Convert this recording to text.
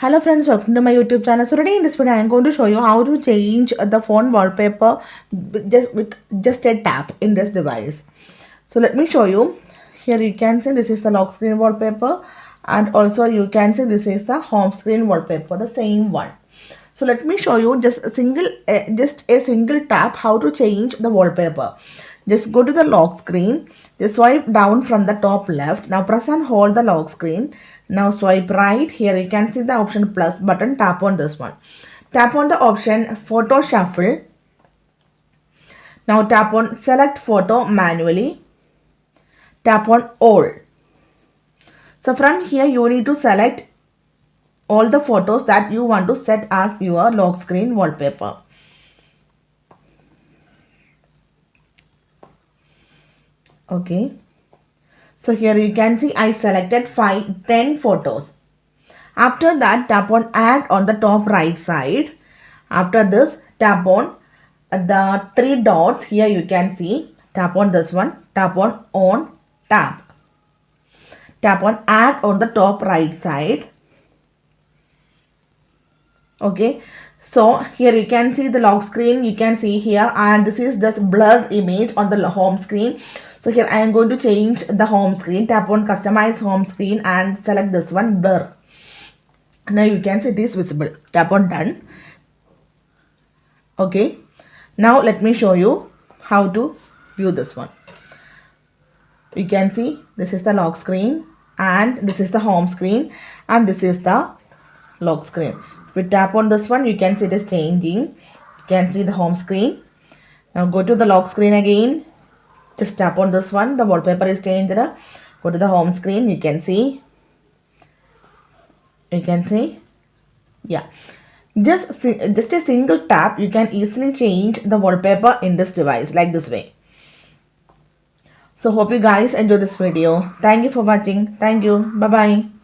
Hello friends, welcome to my YouTube channel. So today in this video I am going to show you how to change the phone wallpaper with just a tap in this device. So let me show you. Here you can see this is the lock screen wallpaper, and also you can see this is the home screen wallpaper, the same one. So let me show you just a single tap how to change the wallpaper. Just go to the lock screen. Just swipe down from the top left. Now press and hold the lock screen. Now swipe right. Here you can see the option plus button. Tap on this one. Tap on the option photo shuffle. Now tap on select photo manually. Tap on all. So from here you need to select all the photos that you want to set as your lock screen wallpaper. Okay. So here you can see I selected 10 photos. After that, tap on add on the top right side. After this, tap on the three dots. Here you can see, tap on this one, tap on tap. Tap on add on the top right side. Okay, so here you can see the lock screen, you can see here, and this is just blurred image on the home screen. So here I am going to change the home screen. Tap on customize home screen and select this one, blur. Now you can see it is visible. Tap on done. Okay, now let me show you how to view this one. You can see this is the lock screen, and this is the home screen, and this is the lock screen. If we tap on this one, you can see it is changing. You can see the home screen. Now go to the lock screen again. Just tap on this one. The wallpaper is changed. Go to the home screen. You can see. Yeah. Just a single tap, you can easily change the wallpaper in this device like this way. So hope you guys enjoy this video. Thank you for watching. Thank you. Bye bye.